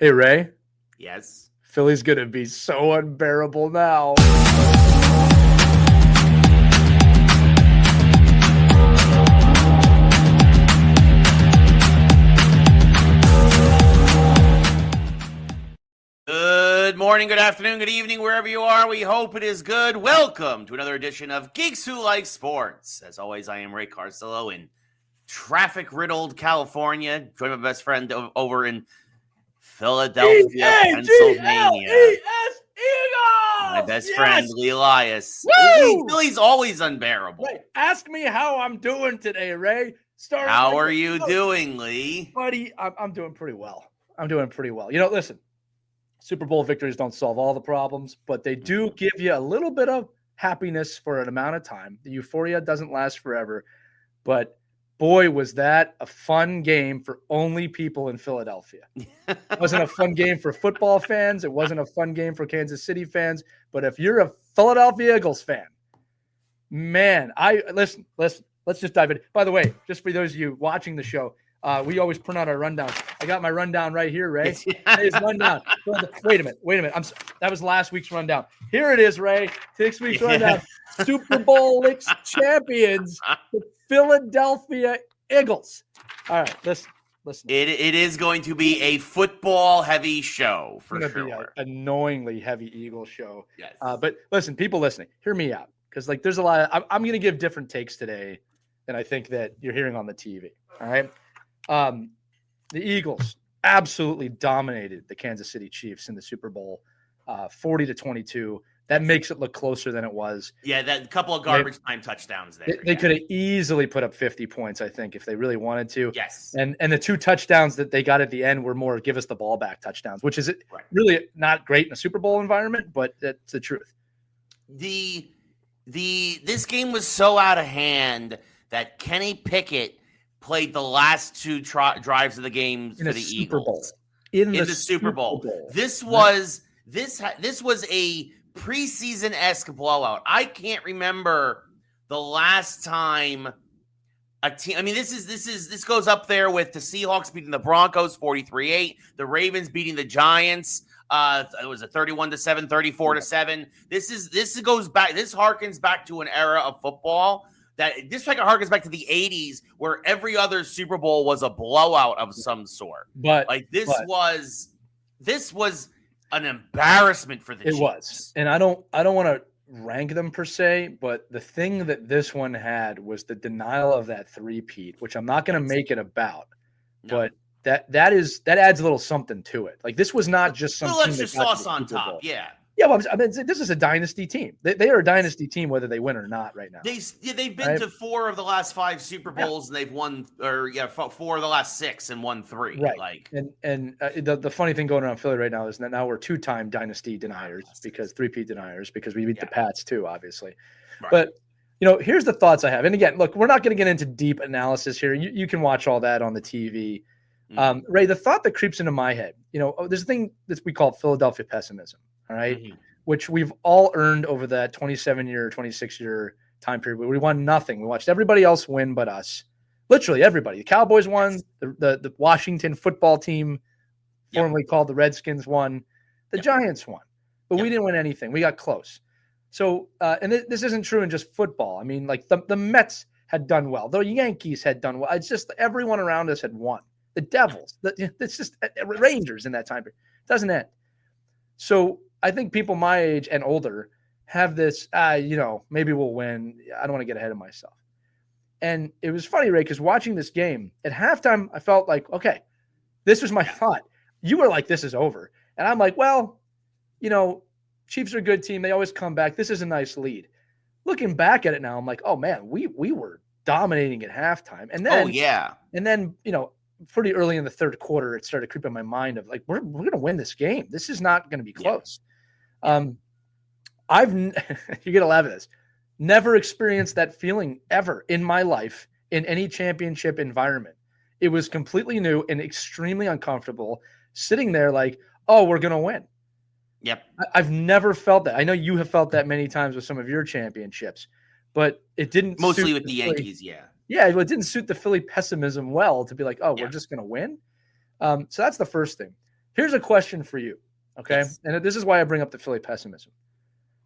Hey, Ray. Yes. Philly's going to be so unbearable now. Good morning, good afternoon, good evening, wherever you are. We hope it is good. Welcome to another edition of Geeks Who Like Sports. As always, I am Ray Carsillo in traffic-riddled California. Joined my best friend over in Philadelphia, Pennsylvania. Eagles! My best friend, Elias. Woo! Philly's always unbearable. Ray, ask me how I'm doing today, Ray. How are you doing, Lee? Buddy, I'm doing pretty well. You know, listen, Super Bowl victories don't solve all the problems, but they do give you a little bit of happiness for an amount of time. The euphoria doesn't last forever, but boy, was that a fun game for only people in Philadelphia. It wasn't a fun game for football fans. It wasn't a fun game for Kansas City fans. But if you're a Philadelphia Eagles fan, man, listen, let's just dive in. By the way, just for those of you watching the show, we always print out our rundown. I got my rundown right here, Ray. Today's rundown. Wait a minute. That was last week's rundown. Here it is, Ray. This week's rundown. Super Bowl LVIII champions, the Philadelphia Eagles. All right, listen. It is going to be a football-heavy show, for sure. It's going to be an annoyingly heavy Eagles show. Yes. But listen, people listening, hear me out. Because there's a lot of, I'm going to give different takes today than I think that you're hearing on the TV. All right. The Eagles absolutely dominated the Kansas City Chiefs in the Super Bowl, 40-22. That makes it look closer than it was. Yeah, that couple of garbage time touchdowns there. They could have easily put up 50 points, I think, if they really wanted to. Yes. And the two touchdowns that they got at the end were more give us the ball back touchdowns, which is really not great in a Super Bowl environment, but that's the truth. This game was so out of hand that Kenny Pickett played the last two drives of the game for the Eagles in the Super Bowl. This was a preseason-esque blowout. I can't remember the last time a team. I mean, this goes up there with the Seahawks beating the Broncos 43-8, the Ravens beating the Giants. It was a 31-7, 34-7. This goes back. This harkens back to an era of football. This harkens back to the 80s where every other Super Bowl was a blowout of some sort. But this was an embarrassment for the Chiefs. It was. And I don't want to rank them per se, but the thing that this one had was the denial of that three-peat, which I'm not going to make it about. No. But that adds a little something to it. Like, this was not just some team extra sauce on top. Yeah. Yeah, well, I mean, this is a dynasty team. They are a dynasty team, whether they win or not right now. They've been to 4 of the last 5 Super Bowls, and they've won, 4 of the last 6 and won 3. Right. The funny thing going around Philly right now is that now we're 2-time dynasty deniers because 3-peat deniers because we beat the Pats too, obviously. Right. But here's the thoughts I have. And again, look, we're not going to get into deep analysis here. You can watch all that on the TV. Mm-hmm. Ray, the thought that creeps into my head, there's a thing that we call Philadelphia pessimism. All right. Mm-hmm. Which we've all earned over that 27-year, 26-year time period. We won nothing. We watched everybody else win but us. Literally everybody. The Cowboys won. The Washington football team, formerly called the Redskins, won. The Giants won. But we didn't win anything. We got close. So, and this isn't true in just football. I mean, like the Mets had done well. The Yankees had done well. It's just everyone around us had won. The Devils. It's just Rangers in that time period. It doesn't end. So I think people my age and older have this, maybe we'll win. I don't want to get ahead of myself. And it was funny, Ray, because watching this game at halftime, I felt like, okay, this was my thought. You were like, this is over. And I'm like, well, Chiefs are a good team. They always come back. This is a nice lead. Looking back at it now, I'm like, oh man, we were dominating at halftime. And then, pretty early in the third quarter, it started creeping in my mind of like, we're going to win this game. This is not going to be close. Yeah. You're going to laugh at this. Never experienced that feeling ever in my life in any championship environment. It was completely new and extremely uncomfortable sitting there like, oh, we're going to win. Yep. I've never felt that. I know you have felt that many times with some of your championships, but it didn't. Mostly with the Yankees, yeah. Yeah, it didn't suit the Philly pessimism well to be like, oh, we're just going to win. So that's the first thing. Here's a question for you, okay? Yes. And this is why I bring up the Philly pessimism.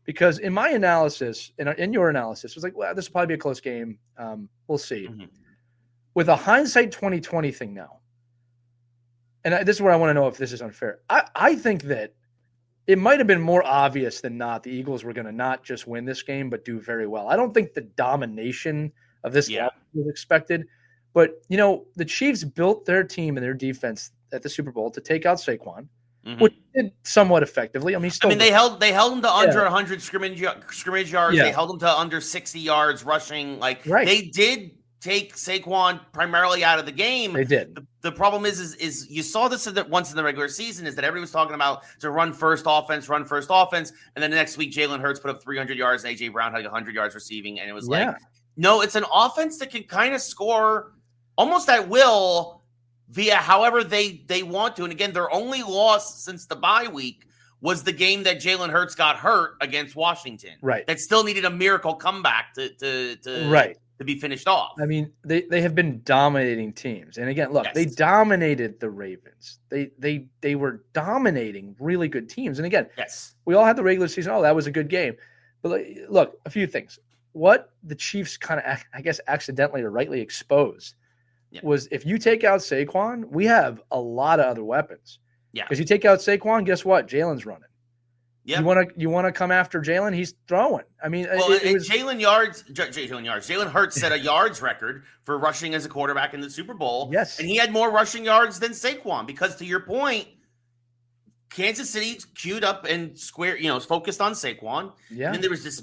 Because in my analysis, in your analysis, it was like, well, this will probably be a close game. We'll see. Mm-hmm. With a hindsight 2020 thing now, and this is where I want to know if this is unfair. I think that it might have been more obvious than not the Eagles were going to not just win this game, but do very well. I don't think the domination of this game was expected. But, the Chiefs built their team and their defense at the Super Bowl to take out Saquon, which did somewhat effectively. I mean, they held him to under 100 scrimmage yards. Yeah. They held him to under 60 yards rushing. They did take Saquon primarily out of the game. They did. The problem is you saw this once in the regular season, is that everybody was talking about to run first offense, and then the next week Jalen Hurts put up 300 yards and A.J. Brown had 100 yards receiving, and it was no, it's an offense that can kind of score almost at will via however they want to. And again, their only loss since the bye week was the game that Jalen Hurts got hurt against Washington. Right. That still needed a miracle comeback to be finished off. I mean, they have been dominating teams. And again, look, they dominated the Ravens. They were dominating really good teams. And again, we all had the regular season. Oh, that was a good game. But look, a few things. What the Chiefs kind of, I guess, accidentally or rightly exposed was if you take out Saquon, we have a lot of other weapons. Yeah. Because you take out Saquon, guess what? Jalen's running. Yeah. You want to come after Jalen? He's throwing. I mean, Jalen Hurts set a yards record for rushing as a quarterback in the Super Bowl. Yes. And he had more rushing yards than Saquon because, to your point, Kansas City queued up and focused on Saquon. Yeah. And then there was these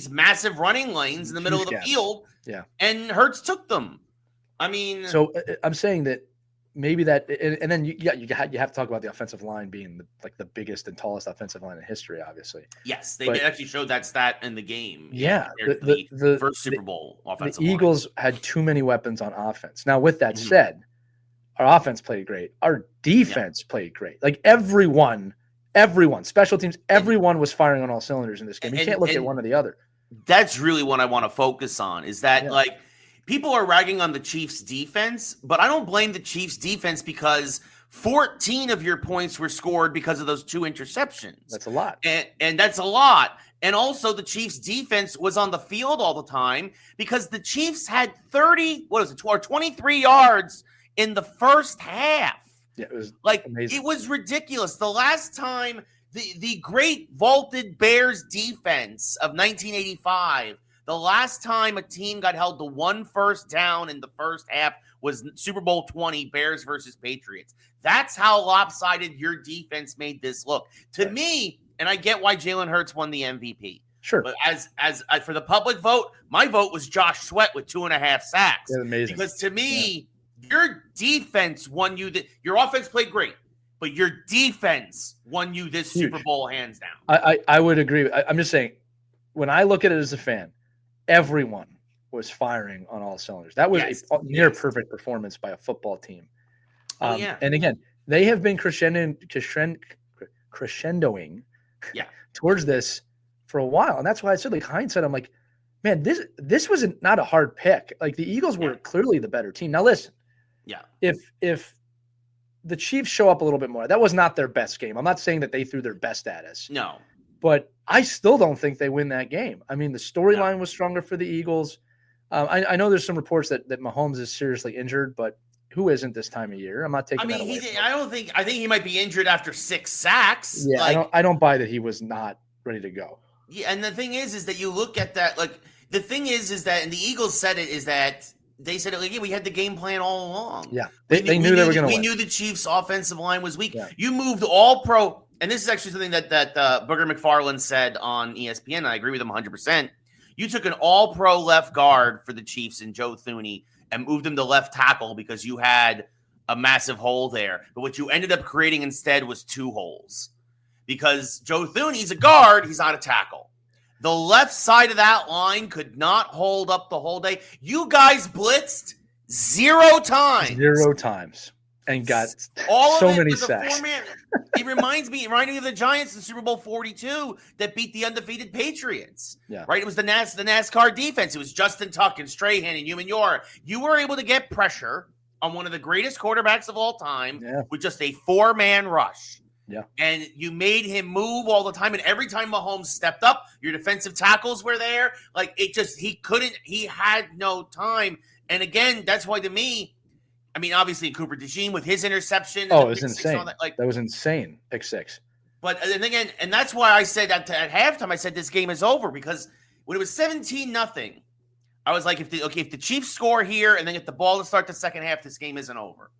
massive running lanes in the middle of the field. Yeah. And Hurts took them. I mean, so I'm saying that maybe that, and then you have to talk about the offensive line being the biggest and tallest offensive line in history, obviously. Yes, they actually showed that stat in the game. Yeah, the first Super Bowl offensive line. The Eagles had too many weapons on offense. Now, with that said, our offense played great. Our defense played great. Like everyone, special teams, everyone was firing on all cylinders in this game. You can't look at one or the other. That's really what I want to focus on. Is that people are ragging on the Chiefs' defense, but I don't blame the Chiefs' defense because 14 of your points were scored because of those 2 interceptions. That's a lot. And that's a lot. And also the Chiefs' defense was on the field all the time because the Chiefs had 23 yards in the first half. Yeah, it was amazing. It was ridiculous. The last time the great vaulted Bears defense of 1985, the last time a team got held to 1 first down in the first half was Super Bowl 20, Bears versus Patriots. That's how lopsided your defense made this look. To me, and I get why Jalen Hurts won the MVP. Sure. But as for the public vote, my vote was Josh Sweat with 2.5 sacks. That's amazing. Because to me, your defense won you. Your offense played great, but your defense won you this Super Bowl hands down. I would agree. I'm just saying, when I look at it as a fan, everyone was firing on all cylinders. That was a near perfect performance by a football team. And again, they have been crescendoing towards this for a while. And that's why I said, hindsight, I'm like, man, this was not a hard pick. Like, the Eagles were clearly the better team. Now, listen. Yeah. If the Chiefs show up a little bit more, that was not their best game. I'm not saying that they threw their best at us. No. But I still don't think they win that game. I mean, the storyline was stronger for the Eagles. I know there's some reports that Mahomes is seriously injured, but who isn't this time of year? I'm not taking that away. I think he might be injured after 6 sacks. Yeah, I don't buy that he was not ready to go. Yeah, and the thing is that you look at that, the thing is that, and the Eagles said it, is that they said we had the game plan all along. Yeah, they knew they were going to win. We knew the Chiefs' offensive line was weak. Yeah. You moved all pro. And this is actually something that Booger McFarland said on ESPN. I agree with him 100%. You took an all-pro left guard for the Chiefs in Joe Thuney and moved him to left tackle because you had a massive hole there. But what you ended up creating instead was 2 holes. Because Joe Thuney's a guard, he's not a tackle. The left side of that line could not hold up the whole day. You guys blitzed 0 times. 0 times. And got so many sacks. It reminded me of the Giants in Super Bowl 42 that beat the undefeated Patriots. Yeah. Right? It was the NASCAR defense. It was Justin Tuck and Strahan and Human Yora. You were able to get pressure on one of the greatest quarterbacks of all time with just a 4-man rush. Yeah. And you made him move all the time. And every time Mahomes stepped up, your defensive tackles were there. Like, he had no time. And again, that's why to me, I mean, obviously Cooper DeJean with his interception. Oh, it was insane. That was insane. Pick 6. But and again, and that's why I said at halftime, I said this game is over, because when it was 17-0, I was like, if the Chiefs score here and then get the ball to start the second half, this game isn't over.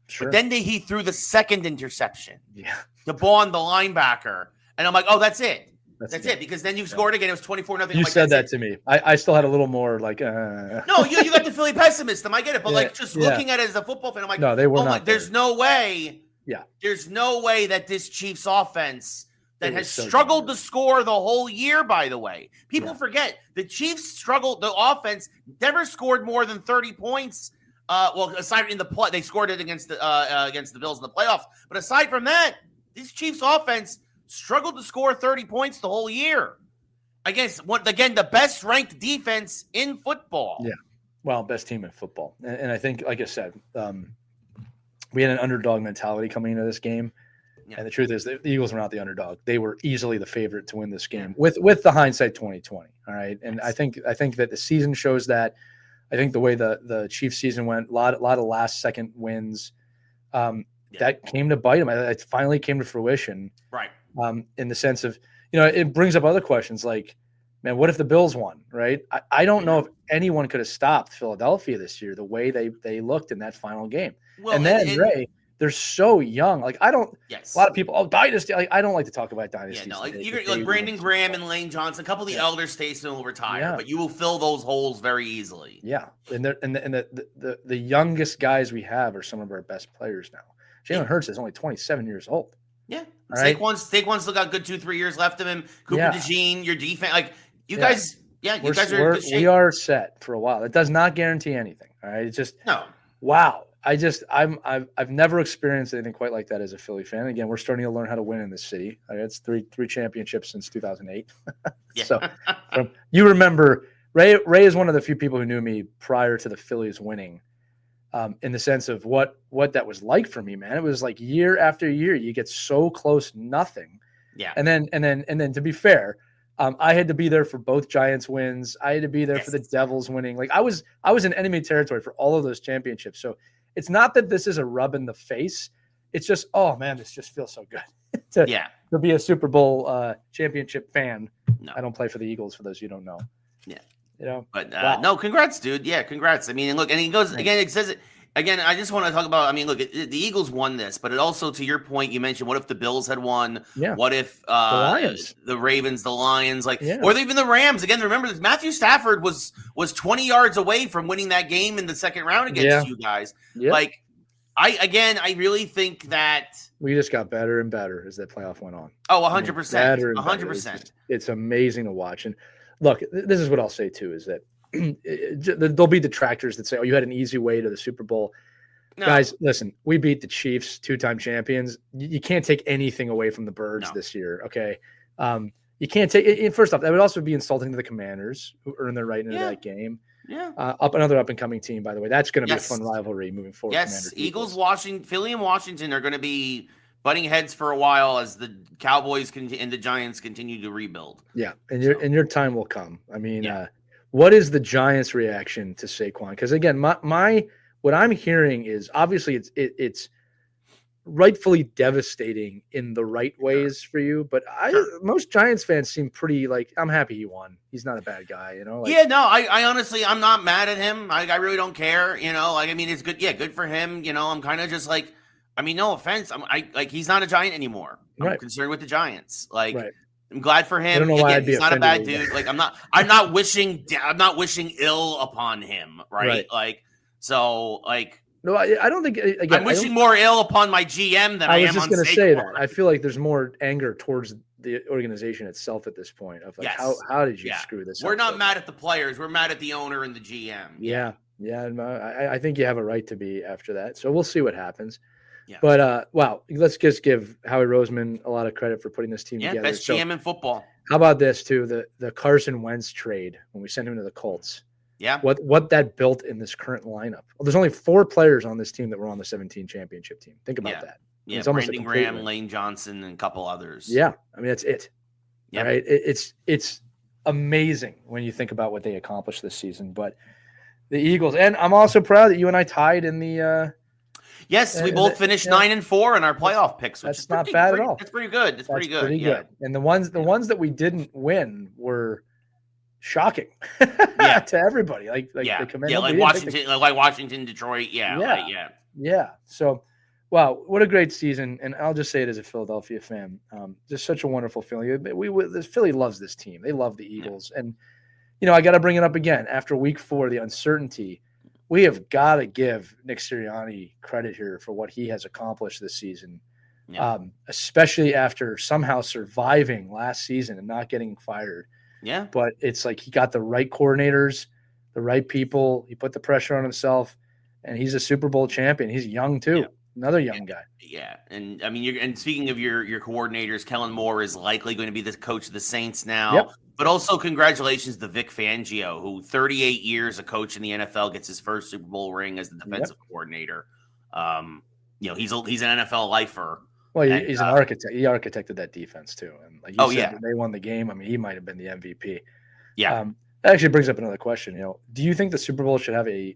Sure. But then he threw the second interception. Yeah. The ball on the linebacker. And I'm like, oh, that's it. That's it. Because then you scored again. It was 24-0. You said that to me. I still had a little more like. No, you got the Philly pessimist. I get it. But looking at it as a football fan, I'm like, no, they were not. There's no way. Yeah. There's no way that this Chiefs offense that has struggled to score the whole year, by the way. People forget the Chiefs struggled. The offense never scored more than 30 points. Aside in the play, they scored it against the Bills in the playoffs. But aside from that, this Chiefs offense struggled to score 30 points the whole year against the best ranked defense in football. Yeah, well, best team in football, and I think, like I said, we had an underdog mentality coming into this game. Yeah. And the truth is, the Eagles were not the underdog; they were easily the favorite to win this game with the hindsight 2020. All right, and I think that the season shows that. I think the way the Chiefs season went, a lot of last second wins, that came to bite them. It finally came to fruition, right? In the sense of, it brings up other questions like, man, what if the Bills won, right? I don't know if anyone could have stopped Philadelphia this year the way they looked in that final game. Well, and then Ray, they're so young. Like, I don't. Yes. A lot of people. dynasty. Like, I don't like to talk about dynasty. Yeah, no. Like Brandon Graham and Lane Johnson, a couple of the elder statesmen will retire, but you will fill those holes very easily. Yeah, and the youngest guys we have are some of our best players now. Jalen Hurts is only 27 years old. Yeah, Saquon's still got good 2-3 years left of him. Cooper DeJean, your defense, like you guys. Yeah, you guys are in good shape. We are set for a while. It does not guarantee anything. All right, it's just wow. I've never experienced anything quite like that as a Philly fan. Again, we're starting to learn how to win in this city. It's three championships since 2008. So you remember Ray is one of the few people who knew me prior to the Phillies winning, in the sense of what that was like for me, man. It was like year after year, you get so close, nothing. Yeah. And then to be fair, I had to be there for both Giants wins. I had to be there for the Devils winning. Like I was in enemy territory for all of those championships. So it's not that this is a rub in the face. It's just, oh man, this just feels so good to be a Super Bowl championship fan. No. I don't play for the Eagles, for those you don't know. Yeah. But no, congrats, dude. Yeah, congrats. I mean, look, and he goes again, it says it again. I just want to talk about, I mean, look, the Eagles won this, but it also, to your point, you mentioned, what if the Bills had won? Yeah. What if the Lions, the Ravens, the Lions, or even the Rams? Again, remember, Matthew Stafford was 20 yards away from winning that game in the second round against you guys. Yeah. Like, I really think that we just got better and better as that playoff went on. Oh, 100%. 100%. It's amazing to watch. And look, this is what I'll say too, is that there'll be detractors that say, oh, you had an easy way to the Super Bowl. No. Guys, listen, we beat the Chiefs, 2-time champions. You can't take anything away from the Birds this year, okay? You can't take it. First off, that would also be insulting to the Commanders, who earned their right into that game. Yeah. Another up-and-coming team, by the way. That's going to be a fun rivalry moving forward. Yes, Philly and Washington are going to be butting heads for a while as the Cowboys and the Giants continue to rebuild. Yeah, and your time will come. I mean, what is the Giants' reaction to Saquon? Because again, what I'm hearing is obviously it's rightfully devastating in the right ways for you, but most Giants fans seem pretty like, I'm happy he won. He's not a bad guy, I honestly, I'm not mad at him. I really don't care, I mean, it's good. Yeah, good for him. I'm kind of just like, I mean, no offense. He's not a Giant anymore. I'm concerned with the Giants. I'm glad for him. I don't know why he's not a bad dude. Like I'm not wishing ill upon him. Right. No, I don't think. Again, I'm wishing more ill upon my GM than I am on Saquon. I was just going to say that. I feel like there's more anger towards the organization itself at this point. Of like, how did you screw this up? We're not mad at the players. We're mad at the owner and the GM. Yeah. I think you have a right to be after that. So we'll see what happens. Yeah. But let's just give Howie Roseman a lot of credit for putting this team together. Best GM in football. How about this too? The Carson Wentz trade when we sent him to the Colts. Yeah. What that built in this current lineup. Well, there's only 4 players on this team that were on the 17 championship team. Think about that. Yeah, it's almost Brandon Graham, Lane Johnson, and a couple others. Yeah, I mean, that's it. Yeah, right. It's amazing when you think about what they accomplished this season. But the Eagles, and I'm also proud that you and I tied in the. Yes, we both finished 9-4 in our playoff picks. Which that's not bad at all. That's pretty good. That's pretty good. Good. And the ones that we didn't win were shocking to everybody. Like Washington, Detroit. Yeah. So, wow, what a great season! And I'll just say it as a Philadelphia fan, just such a wonderful feeling. Philly loves this team. They love the Eagles, and I got to bring it up again after Week 4, the uncertainty. We have got to give Nick Sirianni credit here for what he has accomplished this season, especially after somehow surviving last season and not getting fired. Yeah. But it's like he got the right coordinators, the right people. He put the pressure on himself, and he's a Super Bowl champion. He's young too. Yeah. Another young guy. Yeah. And I mean, and speaking of your coordinators, Kellen Moore is likely going to be the coach of the Saints now. Yep. But also congratulations to Vic Fangio, who 38 years a coach in the NFL, gets his first Super Bowl ring as the defensive coordinator. He's an NFL lifer. Well, he's an architect. He architected that defense too. And like you said, when they won the game, I mean, he might have been the MVP. Yeah. That actually brings up another question. Do you think the Super Bowl should have a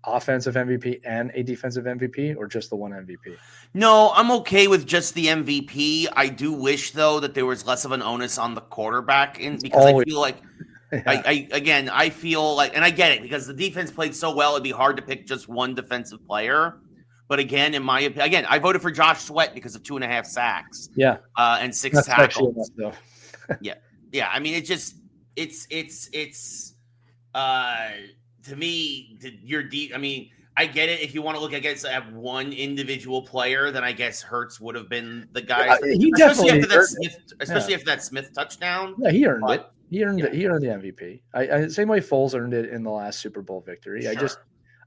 offensive MVP and a defensive MVP, or just the one MVP? No, I'm okay with just the MVP. I do wish, though, that there was less of an onus on the quarterback because I feel like I feel like, and I get it, because the defense played so well, it'd be hard to pick just one defensive player. But again, in my opinion, I voted for Josh Sweat because of 2.5 sacks. Yeah. And 6 tackles. Yeah. I mean, it's to me, you're deep. I mean, I get it. If you want to look against one individual player, then I guess Hurts would have been the guy. Especially after that Smith touchdown. Yeah, he earned it. He earned it. He earned the MVP. Same way Foles earned it in the last Super Bowl victory. Sure.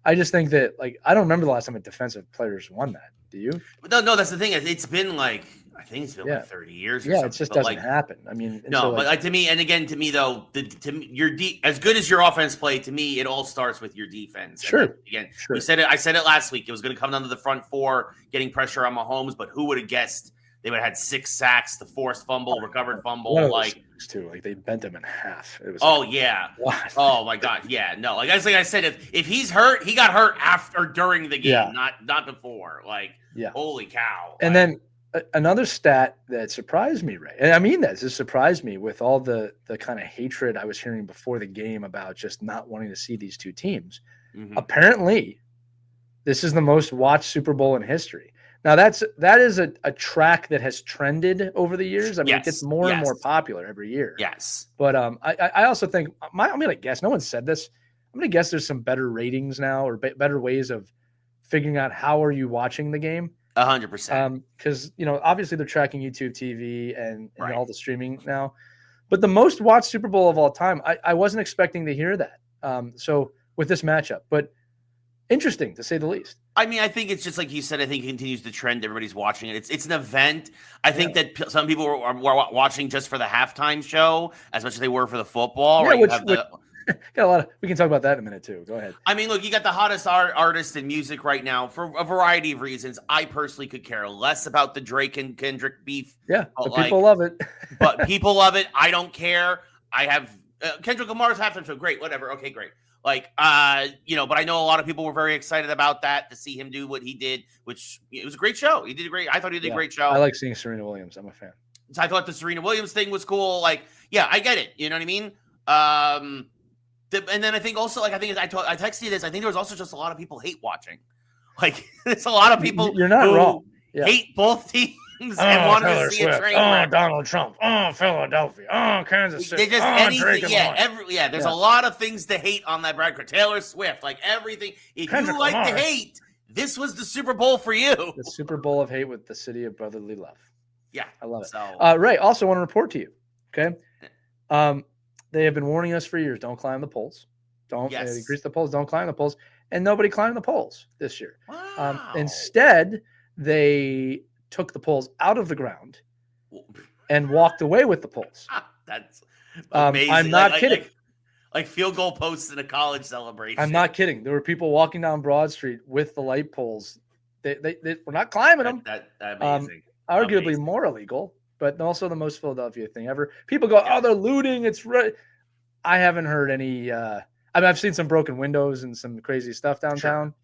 I just think that, I don't remember the last time a defensive players won that. Do you? No, that's the thing. It's been I think it's been 30 years. Or something. It just doesn't happen. I mean, but to me, though, your as good as your offense played, to me, it all starts with your defense. Sure. We said it. I said it last week. It was going to come down to the front four, getting pressure on Mahomes. But who would have guessed they would have had 6 sacks, the forced fumble, recovered fumble, they bent him in half. It was what? Oh my God, yeah, no, like I said, if he's hurt, he got hurt after during the game, not before. Holy cow! And then another stat that surprised me, Ray, and I mean that just surprised me with all the kind of hatred I was hearing before the game about just not wanting to see these two teams. Mm-hmm. Apparently, this is the most watched Super Bowl in history. Now that is a track that has trended over the years. I mean, it gets more and more popular every year. Yes, but I also think I'm going to guess. No one said this. I'm going to guess there's some better ratings now, or better ways of figuring out how are you watching the game. 100%. Because obviously they're tracking YouTube TV and all the streaming now. But the most watched Super Bowl of all time, I wasn't expecting to hear that. So with this matchup, but interesting to say the least. I mean, I think it's just like you said. I think it continues the trend. Everybody's watching it. It's an event. I think that some people were watching just for the halftime show as much as they were for the football. Yeah, got a lot of. We can talk about that in a minute too. Go ahead. I mean, look, you got the hottest artist in music right now for a variety of reasons. I personally could care less about the Drake and Kendrick beef. Yeah, but people love it. But people love it. I don't care. I have Kendrick Lamar's halftime show. Great, whatever. Okay, great. But I know a lot of people were very excited about that, to see him do what he did, which it was a great show. I thought he did a great show. I like seeing Serena Williams. I'm a fan. So I thought the Serena Williams thing was cool. I get it. You know what I mean? And then I think also, I texted you this. I think there was also just a lot of people hate watching. There's a lot of people You're not wrong. Hate both teams and want to see a train wreck. Donald Trump. Philadelphia. Kansas City. They just anything. There's a lot of things to hate on that Brad. Taylor Swift, everything. If Kendrick you like Lamar. To hate, this was the Super Bowl for you. The Super Bowl of hate with the city of brotherly love. Yeah, I love it. So, Ray, also want to report to you. Okay, they have been warning us for years: don't climb the polls. Don't increase the polls. Don't climb the polls. And nobody climbed the polls this year. Wow. Instead, they took the polls out of the ground and walked away with the polls. That's amazing. I'm not kidding. like field goal posts in a college celebration. I'm not kidding. There were people walking down Broad Street with the light poles. They were not climbing them. That amazing. Arguably Amazing. more illegal, but also the most Philadelphia thing ever. People go, "Oh, they're looting." It's right. I haven't heard any. I've seen some broken windows and some crazy stuff downtown. Sure.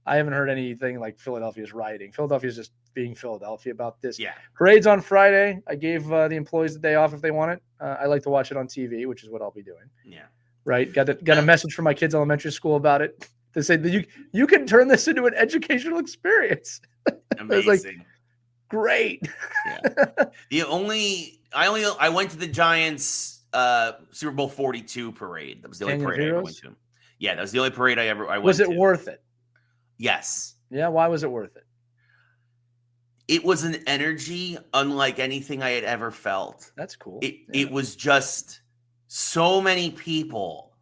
I haven't heard anything like Philadelphia's rioting. Philadelphia's just being Philadelphia about this. Yeah. Parade's on Friday. I gave the employees the day off if they want it. I like to watch it on TV, which is what I'll be doing. Yeah. Right. Got a message from my kids' elementary school about it. They say that you can turn this into an educational experience. Amazing. Like, great. Yeah. I went to the Giants Super Bowl 42 parade. That was the only parade I ever went to. Yeah, that was the only parade I went to. Was it worth it? Yes. Yeah, why was it worth it? It was an energy unlike anything I had ever felt. That's cool. It was just so many people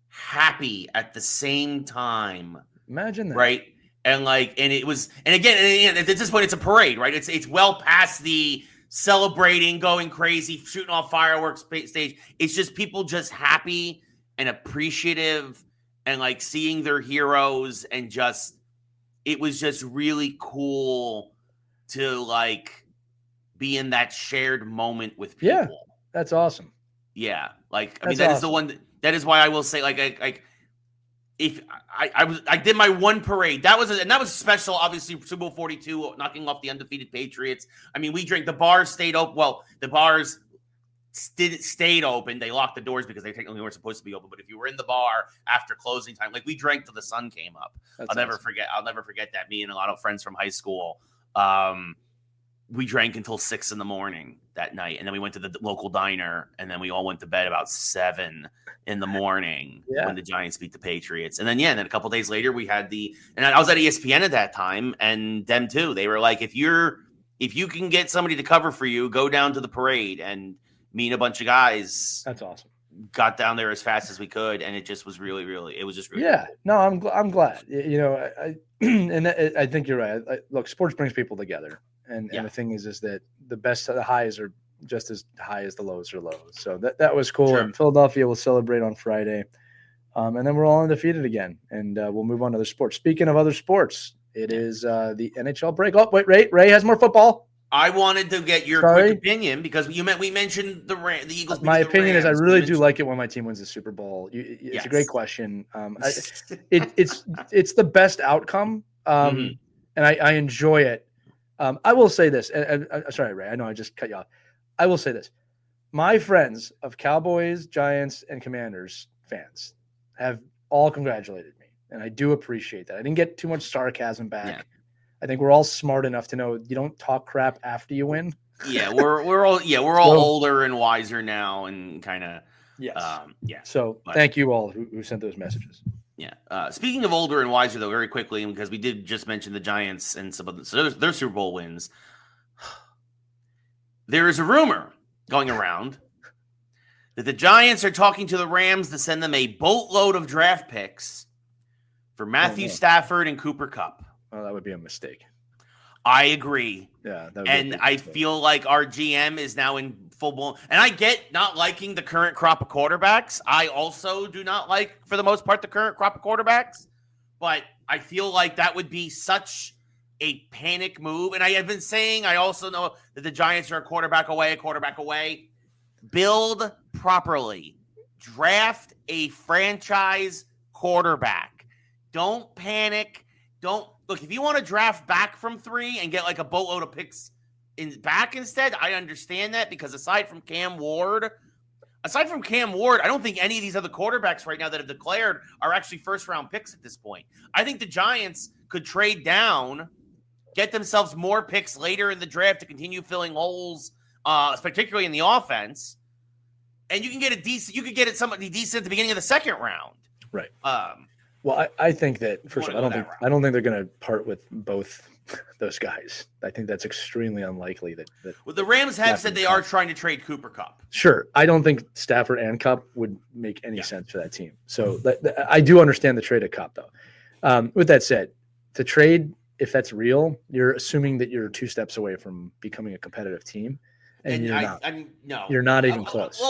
happy at the same time. Imagine that. Right? And again, at this point, it's a parade, right? It's well past the celebrating, going crazy, shooting off fireworks stage. It's just people just happy and appreciative and like seeing their heroes, and just it was just really cool to like be in that shared moment with people. Yeah, that's awesome. Yeah, like I mean that is the one that is why I will say like if I did my one parade, that was special. Obviously, Super Bowl 42, knocking off the undefeated Patriots. I mean, we drank. The bars stayed open. Well, the bars stayed open. They locked the doors because they technically weren't supposed to be open. But if you were in the bar after closing time, like we drank till the sun came up. I'll never forget that. Me and a lot of friends from high school, we drank until 6 a.m. that night, and then we went to the local diner, and then we all went to bed about 7 a.m. when the Giants beat the Patriots. And then then a couple days later we had and I was at ESPN at that time, and them too. They were like, if you can get somebody to cover for you, go down to the parade. And me and a bunch of guys, that's awesome, got down there as fast as we could, and it just was really, really, it was just really cool. No, I'm glad. I think you're right. Look, sports brings people together. And the thing is that the best of the highs are just as high as the lows are lows. So that was cool. Sure. And Philadelphia will celebrate on Friday. And then we're all undefeated again. And we'll move on to other sports. Speaking of other sports, it is the NHL break. Oh, wait, Ray has more football. I wanted to get your quick opinion because we mentioned the Eagles. My opinion is I really do like it when my team wins the Super Bowl. It's a great question. It's the best outcome. And I enjoy it. I will say this, and sorry, Ray, I know I just cut you off. I will say this. My friends of Cowboys, Giants, and Commanders fans have all congratulated me, and I do appreciate that. I didn't get too much sarcasm back. Yeah. I think we're all smart enough to know you don't talk crap after you win. Yeah, we're all older and wiser now, and kind of So thank you all who sent those messages. Yeah. Speaking of older and wiser, though, very quickly, because we did just mention the Giants and some of their Super Bowl wins. There is a rumor going around that the Giants are talking to the Rams to send them a boatload of draft picks for Matthew Stafford and Cooper Kupp. Oh, that would be a mistake. I agree. Yeah. And I feel like our GM is now in full blown. And I get not liking the current crop of quarterbacks. I also do not like, for the most part, the current crop of quarterbacks. But I feel like that would be such a panic move. And I have been saying, I also know that the Giants are a quarterback away. Build properly. Draft a franchise quarterback. Don't panic. Look, if you want to draft back from 3 and get like a boatload of picks back instead, I understand that, because aside from Cam Ward, I don't think any of these other quarterbacks right now that have declared are actually first-round picks at this point. I think the Giants could trade down, get themselves more picks later in the draft to continue filling holes, particularly in the offense, and you can get somebody decent at the beginning of the second round. Right. Well, I think that, first of all, I don't think they're going to part with both those guys. I think that's extremely unlikely. Well, the Rams have said they are trying to trade Cooper Kupp. Sure. I don't think Stafford and Kupp would make any sense for that team. So I do understand the trade of Kupp, though. With that said, to trade, if that's real, you're assuming that you're 2 steps away from becoming a competitive team. and you're not. No. You're not even close.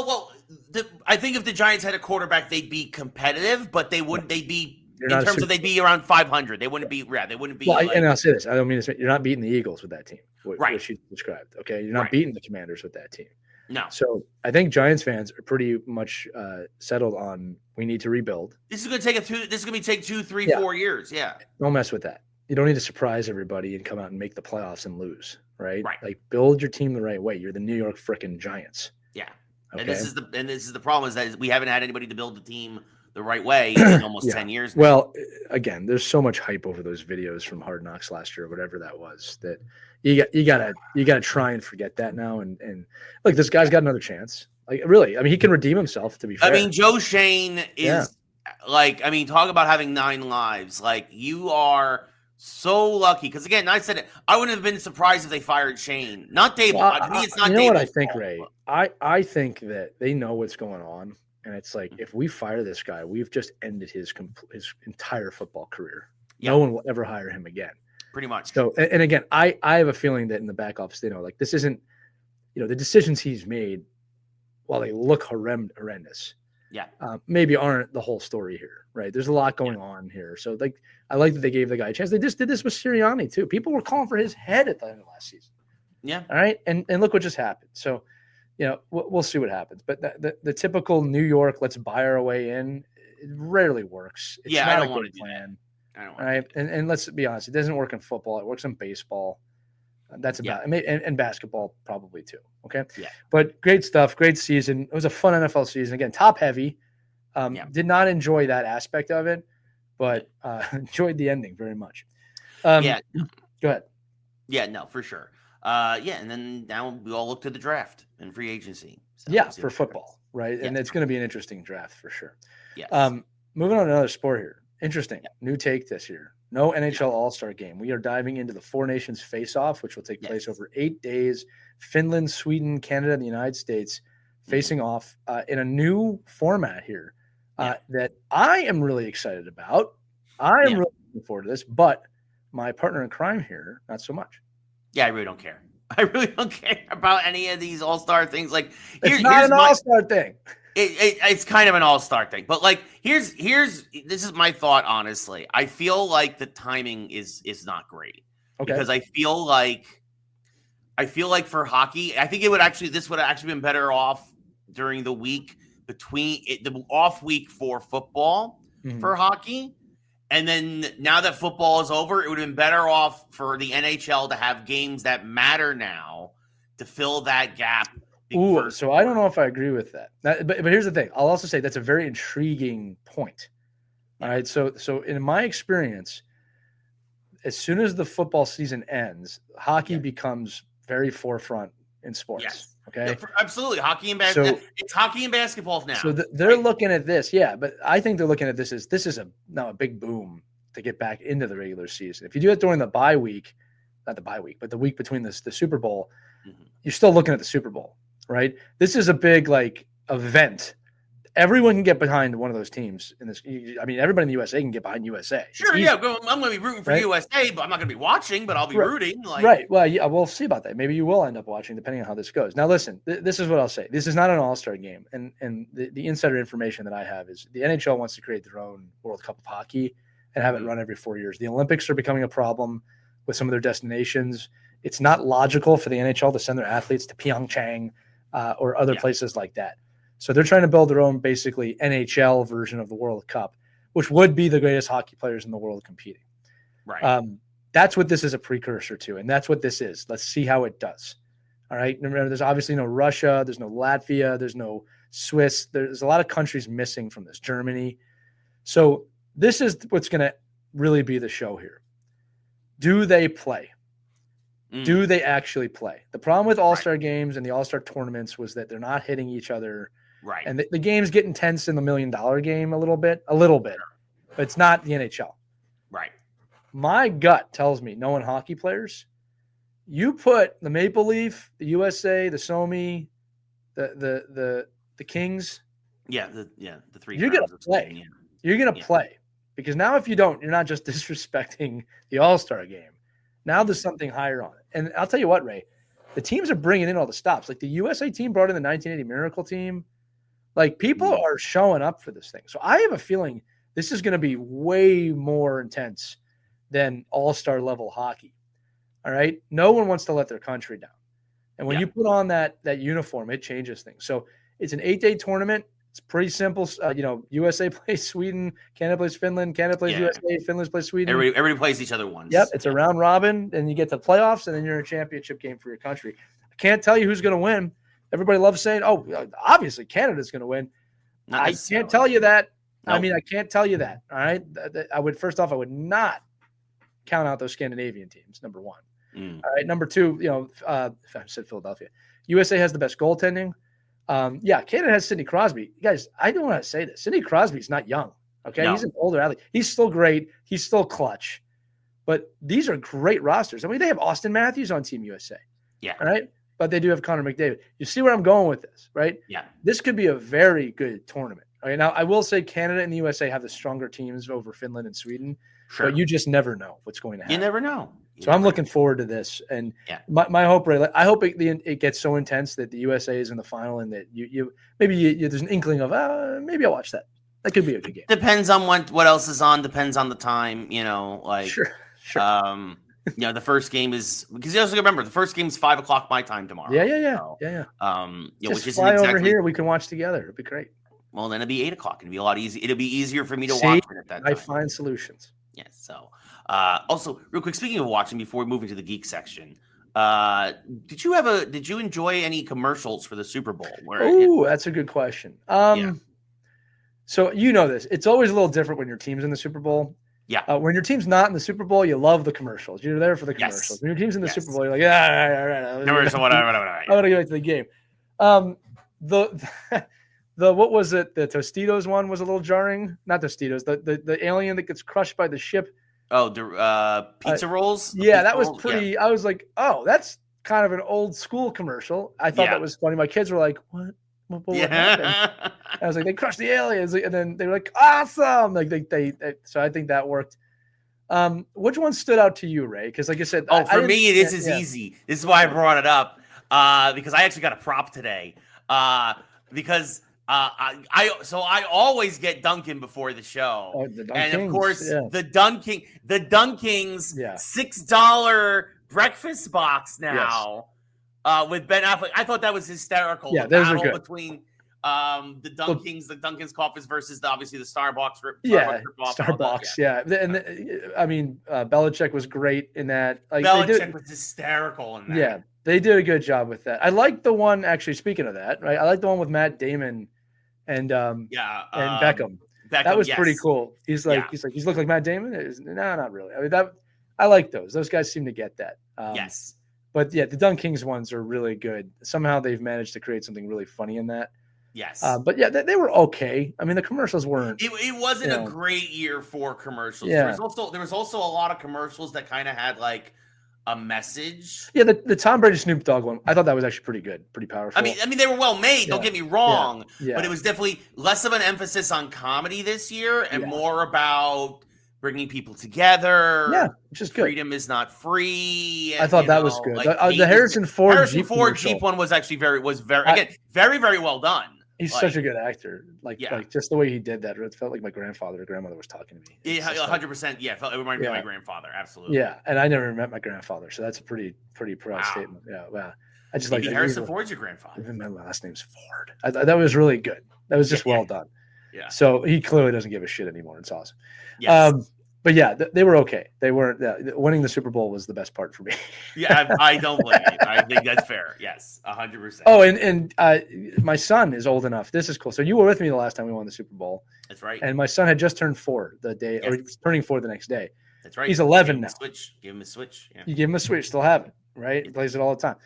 I think if the Giants had a quarterback, they'd be competitive, but they would. They'd be they'd be around 500. They wouldn't be. Yeah, they wouldn't be. Well, and I'll say this: I don't mean to. You're not beating the Eagles with that team, which you described. Okay, you're not beating the Commanders with that team. No. So I think Giants fans are pretty much settled on we need to rebuild. This is going to take 2, 3, 4 years. Yeah. Don't mess with that. You don't need to surprise everybody and come out and make the playoffs and lose. Right. Like build your team the right way. You're the New York frickin' Giants. Yeah. Okay? And this is the problem is that we haven't had anybody to build the team the right way in almost 10 years now. Well, again, there's so much hype over those videos from Hard Knocks last year or whatever that was that you gotta try and forget that now and look, this guy's got another chance. Like really, I mean, he can redeem himself, to be fair. I mean, Joe Shane is talk about having 9 lives. Like, you are so lucky because again, I said it. I wouldn't have been surprised if they fired Shane, not Dable. To me, it's not. You know Dable's what I think, fault. Ray? I think that they know what's going on, and it's like if we fire this guy, we've just ended his entire football career. Yeah. No one will ever hire him again. Pretty much. So, and again, I have a feeling that in the back office, they know like this isn't, the decisions he's made, while they look horrendous, maybe aren't the whole story here, right? There's a lot going on here. So, like, I like that they gave the guy a chance. They just did this with Sirianni too. People were calling for his head at the end of last season. Yeah. All right, and look what just happened. So, we'll see what happens. But the typical New York, let's buy our way in, it rarely works. It's not I don't want to plan. I don't want right, and let's be honest, it doesn't work in football. It works in baseball. That's about and basketball probably too. Okay. Yeah. But great stuff. Great season. It was a fun NFL season. Again, top heavy. Did not enjoy that aspect of it, but enjoyed the ending very much. Go ahead. Yeah, no, for sure. And then now we all look to the draft and free agency. So for football, right? And it's going to be an interesting draft for sure. Yes. Moving on to another sport here. Interesting. New take this year. No NHL All-Star game. We are diving into the Four Nations Face-off, which will take place over 8 days. Finland, Sweden, Canada, and the United States facing off in a new format here that I am really excited about. I am really looking forward to this, but my partner in crime here, not so much. Yeah, I really don't care. I really don't care about any of these all-star things. Like, it's not an all-star thing. It's kind of an all-star thing, but like, this is my thought. Honestly, I feel like the timing is not great because I feel like for hockey, I think this would have actually been better off during the week between the off week for football for hockey. And then now that football is over, it would have been better off for the NHL to have games that matter now to fill that gap. Ooh, so I don't know if I agree with that. But here's the thing. I'll also say that's a very intriguing point. All right. So in my experience, as soon as the football season ends, hockey becomes very forefront in sports. Yes. Okay. Yeah, absolutely. Hockey and basketball. It's hockey and basketball now. So they're looking at this. Yeah. But I think they're looking at this as this is now a big boom to get back into the regular season. If you do it during the bye week, not the bye week, but the week between the Super Bowl, you're still looking at the Super Bowl. Right. This is a big event. Everyone can get behind one of those teams in this. I mean, everybody in the USA can get behind USA. Sure. Yeah. I'm going to be rooting for USA, but I'm not going to be watching, but I'll be rooting. Right. Well, we'll see about that. Maybe you will end up watching depending on how this goes. Now, listen, this is what I'll say. This is not an all-star game. And the insider information that I have is the NHL wants to create their own World Cup of hockey and have it run every 4 years. The Olympics are becoming a problem with some of their destinations. It's not logical for the NHL to send their athletes to Pyeongchang or other places like that. So they're trying to build their own basically NHL version of the World Cup, which would be the greatest hockey players in the world competing. Right. That's what this is a precursor to, and that's what this is. Let's see how it does. All right. Remember, there's obviously no Russia, there's no Latvia, there's no Swiss. There's a lot of countries missing from this, Germany. So this is what's going to really be the show here. Do they play? Do they actually play? The problem with all-star games and the all-star tournaments was that they're not hitting each other. Right. And the game's getting tense in the $1 million game a little bit, but it's not the NHL. Right. My gut tells me, knowing hockey players, you put the Maple Leaf, the USA, the Somi, the Kings. The three. You're going to play. Yeah. You're going to play. Because now if you don't, you're not just disrespecting the all-star game. Now there's something higher on it. And I'll tell you what, Ray, the teams are bringing in all the stops. Like the USA team brought in the 1980 Miracle team. Like people are showing up for this thing. So I have a feeling this is going to be way more intense than all-star level hockey. All right. No one wants to let their country down. And when you put on that uniform, it changes things. So it's an 8-day tournament. It's pretty simple. USA plays Sweden, Canada plays Finland, Canada plays USA, Finland plays Sweden. Everybody plays each other once. Yep. It's a round robin, and you get to playoffs, and then you're in a championship game for your country. I can't tell you who's going to win. Everybody loves saying, oh, obviously Canada's going to win. I can't tell you that. Nope. I mean, I can't tell you that. All right. I would not count out those Scandinavian teams, number one. All right. Number two, if I said Philadelphia, USA has the best goaltending. Canada has Sidney Crosby. Guys, I don't want to say this. Sidney Crosby's not young. Okay. No. He's an older athlete. He's still great. He's still clutch. But these are great rosters. I mean, they have Austin Matthews on Team USA. Yeah. All right. But they do have Connor McDavid. You see where I'm going with this, right? Yeah. This could be a very good tournament. Okay. Now, I will say Canada and the USA have the stronger teams over Finland and Sweden. Sure. But you just never know what's going to happen. You never know. So I'm looking forward to this. And my hope, Ray, I hope it gets so intense that the USA is in the final and that you there's an inkling of, maybe I'll watch that. That could be a good game. Depends on what else is on. Depends on the time, Sure. The first game is, because you also remember the first game is 5:00 my time tomorrow. Yeah. Just which isn't exactly over here. We can watch together. It'd be great. Well, then it'll be 8:00. It'll be a lot easier. It'll be easier for me to watch it at that time. I find solutions. Yes. So, also, real quick, speaking of watching, before we move into the geek section, did you enjoy any commercials for the Super Bowl? That's a good question. So this. It's always a little different when your team's in the Super Bowl. Yeah. When your team's not in the Super Bowl, you love the commercials. You're there for the commercials. Yes. When your team's in the Super Bowl, you're like, all right. No worries. Whatever. I want to get back to the game. The what was it? The Tostitos one was a little jarring. Not Tostitos. The alien that gets crushed by the ship. Oh, the pizza rolls. Yeah, that was pretty. Yeah. I was like, oh, that's kind of an old school commercial. I thought that was funny. My kids were like, what? What happened? I was like, they crushed the aliens, and then they were like, awesome. Like they so I think that worked. Which one stood out to you, Ray? Because like I said, for me, this is easy. This is why I brought it up. Because I actually got a prop today. Because I always get Dunkin' before the show, of course the Dunkings $6 breakfast box now with Ben Affleck. I thought that was hysterical. Yeah, the those battle are good. Between the Dunkings coffees versus obviously the Starbucks. Starbucks. And I mean, Belichick was great in that. Like, Belichick was hysterical in that. Yeah, they did a good job with that. I like the one, actually, speaking of that, right? I like the one with Matt Damon and Beckham. That was pretty cool. He's looked like Matt Damon. No, not really. I mean, I like those. Those guys seem to get that. Yes. But yeah, the Dunkings ones are really good. Somehow they've managed to create something really funny in that. Yes. But yeah, they were okay. I mean, the commercials weren't. It wasn't a great year for commercials. Yeah. There was also a lot of commercials that kind of had like a message. Yeah, the Tom Brady Snoop Dogg one, I thought that was actually pretty good, pretty powerful. I mean they were well made. Don't get me wrong. Yeah. But it was definitely less of an emphasis on comedy this year and more about bringing people together. Yeah, which is good. Freedom is not free. And, I thought that was good. Like, the Harrison Ford Jeep one was actually very very well done. He's such a good actor. Like just the way he did that, it felt like my grandfather or grandmother was talking to me. Yeah, 100%. Yeah, it reminded me of my grandfather. Absolutely. Yeah, and I never met my grandfather, so that's a pretty proud statement. Yeah, wow. I just like Harrison Ford's your grandfather. Even my last name's Ford. That was really good. That was just well done. Yeah. So he clearly doesn't give a shit anymore. It's awesome. Yes. But yeah, they were okay. They weren't. Winning the Super Bowl was the best part for me. Yeah, I don't blame you. I think that's fair. Yes, 100%. Oh, and my son is old enough. This is cool. So you were with me the last time we won the Super Bowl. That's right. And my son had just turned 4 the day, or he was turning 4 the next day. That's right. He's 11 now. Give him a Switch. Yeah. You give him a Switch. Still have it, right? He plays it all the time.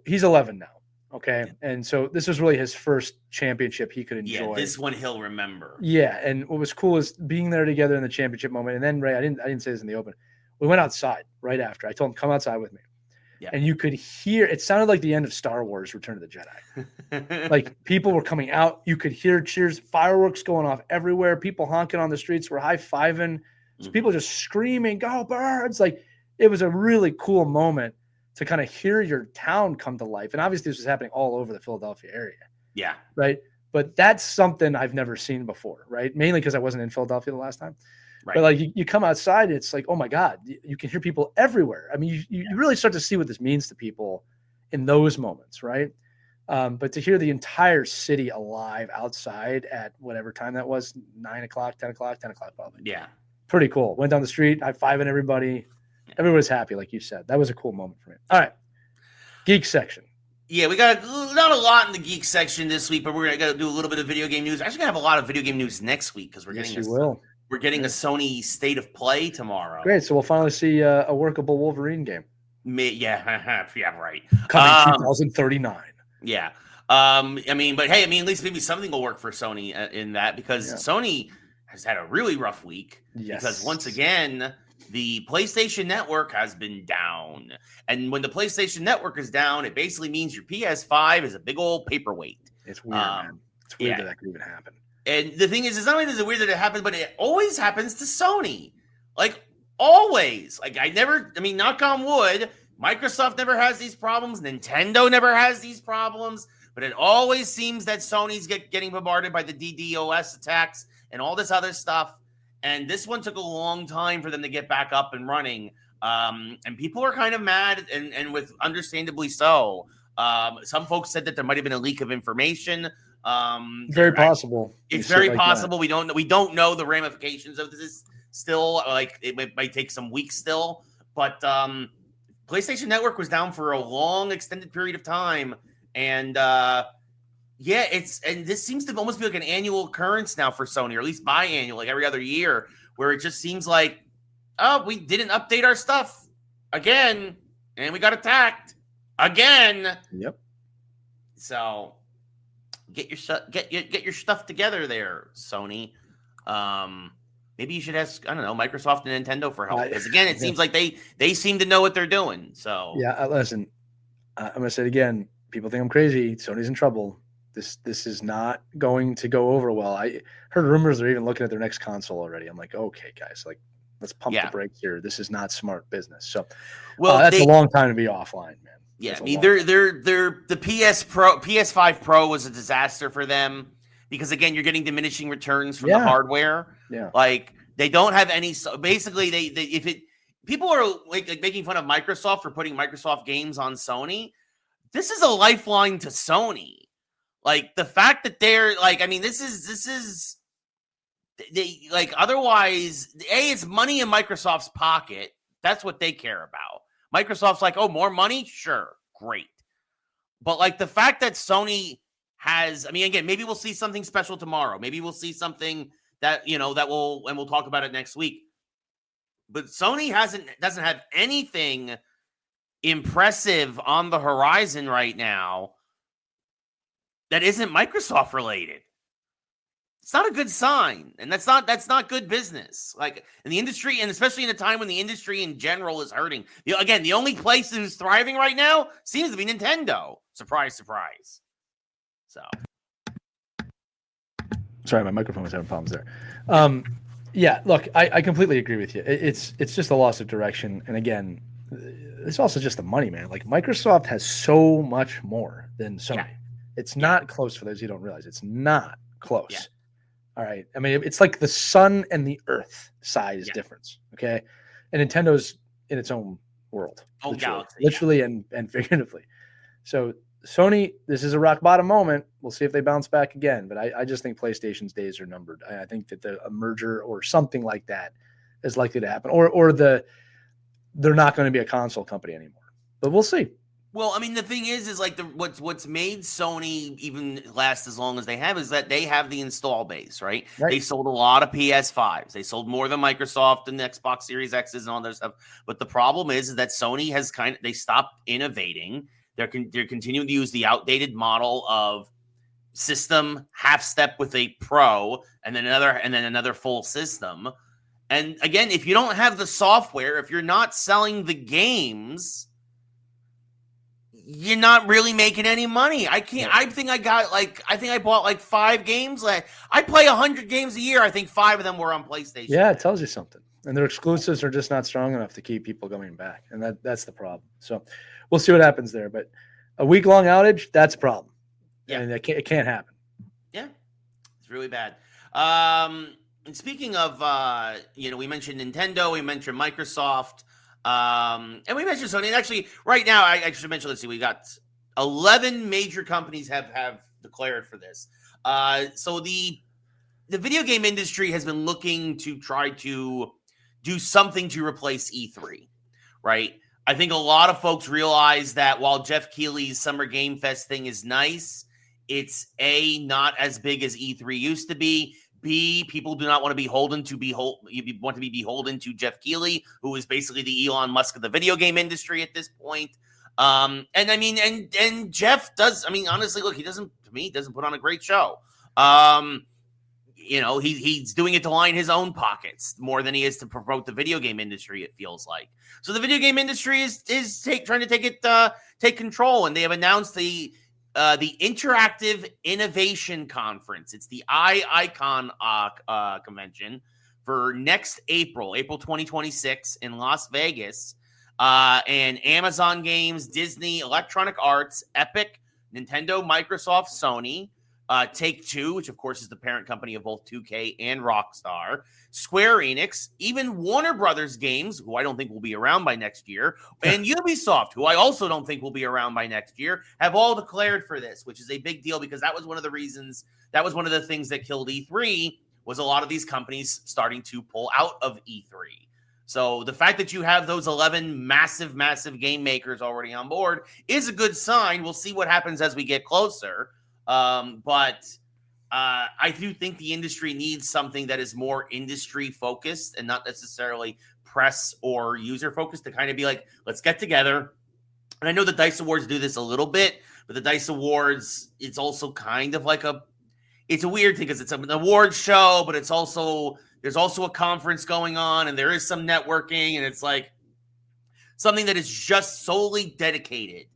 He's 11 now. Okay. And so this was really his first championship he could enjoy. Yeah, this one he'll remember. Yeah. And what was cool is being there together in the championship moment. And then, Ray, I didn't say this in the open. We went outside right after. I told him, come outside with me. Yeah. And you could hear, it sounded like the end of Star Wars Return of the Jedi. Like people were coming out. You could hear cheers, fireworks going off everywhere. People honking on the streets were high-fiving. So people just screaming, go Birds. Like it was a really cool moment to kind of hear your town come to life. And obviously this was happening all over the Philadelphia area. Yeah. Right. But that's something I've never seen before. Right. Mainly because I wasn't in Philadelphia the last time. Right. But like you come outside, it's like, oh my God, you can hear people everywhere. I mean, you really start to see what this means to people in those moments. Right. But to hear the entire city alive outside at whatever time that was, 9 o'clock, 10 o'clock probably. Yeah. Pretty cool. Went down the street, high-fiving everybody. Everyone was happy, like you said. That was a cool moment for me. All right. Geek section. Yeah, we got not a lot in the geek section this week, but we're going to do a little bit of video game news. Actually, going to have a lot of video game news next week because we're getting a Sony State of Play tomorrow. Great. So we'll finally see a workable Wolverine game. Yeah, right. Coming 2039. Yeah. But hey, at least maybe something will work for Sony in that because Sony has had a really rough week. Yes. Because once again, the PlayStation Network has been down. And when the PlayStation Network is down, it basically means your PS5 is a big old paperweight. It's weird, man. It's weird that could even happen. And the thing is, it's not only is it weird that it happens, but it always happens to Sony. Like, always. Like, knock on wood, Microsoft never has these problems. Nintendo never has these problems. But it always seems that Sony's getting bombarded by the DDoS attacks and all this other stuff. And this one took a long time for them to get back up and running. And people are kind of mad, and with understandably so. Some folks said that there might have been a leak of information. Very possible. It's very possible. We don't know the ramifications of this still. Like, it might take some weeks still. But PlayStation Network was down for a long, extended period of time. And this seems to almost be like an annual occurrence now for Sony, or at least biannual, like every other year, where it just seems like, oh, we didn't update our stuff again, and we got attacked again. Yep. So get your stuff together there, Sony. Maybe you should ask, I don't know, Microsoft and Nintendo for help, because again, it seems like they seem to know what they're doing. So listen, I'm gonna say it again. People think I'm crazy. Sony's in trouble. This is not going to go over well. I heard rumors they're even looking at their next console already. I'm like, okay, guys, like, let's pump the brakes here. This is not smart business. So, that's a long time to be offline, man. Yeah, they're the PS5 Pro was a disaster for them because again, you're getting diminishing returns from the hardware. Yeah, like they don't have any. So basically, people are like making fun of Microsoft for putting Microsoft games on Sony. This is a lifeline to Sony. Like the fact that they're like, this is they like, otherwise, it's money in Microsoft's pocket. That's what they care about. Microsoft's like, oh, more money? Sure. Great. But like the fact that Sony has, again, maybe we'll see something special tomorrow. Maybe we'll see something that, and we'll talk about it next week. But Sony doesn't have anything impressive on the horizon right now that isn't Microsoft related. It's not a good sign, and that's not good business. Like in the industry, and especially in a time when the industry in general is hurting. Again, the only place who's thriving right now seems to be Nintendo. Surprise, surprise. So, sorry, my microphone was having problems there. Look, I completely agree with you. It's just a loss of direction, and again, it's also just the money, man. Like Microsoft has so much more than Sony. Yeah. It's not close for those who don't realize. It's not close. Yeah. All right. It's like the sun and the earth size difference. Okay. And Nintendo's in its own world. Literally and figuratively. So Sony, this is a rock bottom moment. We'll see if they bounce back again. But I just think PlayStation's days are numbered. I think that a merger or something like that is likely to happen. Or they're not going to be a console company anymore. But we'll see. Well, the thing is like what's made Sony even last as long as they have is that they have the install base, right? They sold a lot of PS5s. They sold more than Microsoft and the Xbox Series X's and all that stuff. But the problem is that Sony has they stopped innovating. They're continuing to use the outdated model of system, half step with a Pro, and then another full system. And again, if you don't have the software, if you're not selling the games, you're not really making any money. I can't. I think I bought like 5 games. I play 100 games a year. I think 5 of them were on PlayStation. Yeah, it tells you something. And their exclusives are just not strong enough to keep people coming back, and that's the problem. So we'll see what happens there. But a week-long outage, that's a problem. Yeah. And it can't happen. Yeah, it's really bad. And speaking of, we mentioned Nintendo, we mentioned Microsoft, and we mentioned Sony. And actually, right now, I should mention, let's see, we got 11 major companies have declared for this. So the video game industry has been looking to try to do something to replace E3, right? I think a lot of folks realize that while Jeff Keighley's Summer Game Fest thing is nice, it's A, not as big as E3 used to be. B, people do not want to be beholden to Jeff Keighley, who is basically the Elon Musk of the video game industry at this point. And Jeff does, honestly, look, he doesn't put on a great show. He's doing it to line his own pockets more than he is to promote the video game industry, it feels like. So the video game industry is trying to take control, and they have announced the Interactive Innovation Conference. It's the ICON convention for next April 2026 in Las Vegas. And Amazon Games, Disney, Electronic Arts, Epic, Nintendo, Microsoft, Sony, Take-Two, which of course is the parent company of both 2K and Rockstar, Square Enix, even Warner Brothers Games, who I don't think will be around by next year, and Ubisoft, who I also don't think will be around by next year, have all declared for this, which is a big deal because that was one of the things that killed E3, was a lot of these companies starting to pull out of E3. So the fact that you have those 11 massive game makers already on board is a good sign. We'll see what happens as we get closer. But I do think the industry needs something that is more industry focused and not necessarily press or user focused to kind of be like, let's get together. And I know the DICE Awards do this a little bit, but the DICE Awards, it's also kind of like it's a weird thing because it's an awards show, but there's also a conference going on and there is some networking, and it's like something that is just solely dedicated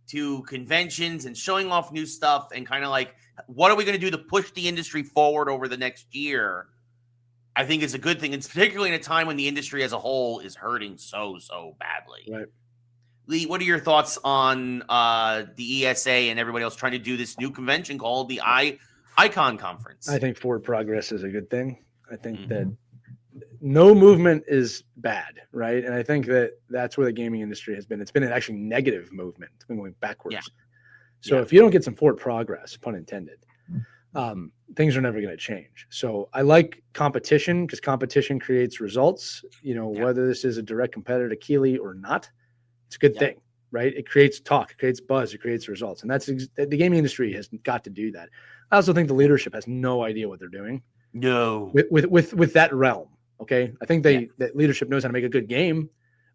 to conventions and showing off new stuff and kind of like, what are we going to do to push the industry forward over the next year? I think is a good thing. It's particularly in a time when the industry as a whole is hurting so badly. Right. Lee, what are your thoughts on the ESA and everybody else trying to do this new convention called the ICON Conference? I think forward progress is a good thing. I think that no movement is bad, right? And I think that's where the gaming industry has been. It's been an actually negative movement. It's been going backwards. Yeah. So if you don't get some forward progress, pun intended, things are never going to change. So I like competition because competition creates results. Whether this is a direct competitor to Keighley or not, it's a good thing, right? It creates talk, it creates buzz, it creates results. And that's the gaming industry has got to do that. I also think the leadership has no idea what they're doing. No. With that realm. Okay. I think that leadership knows how to make a good game,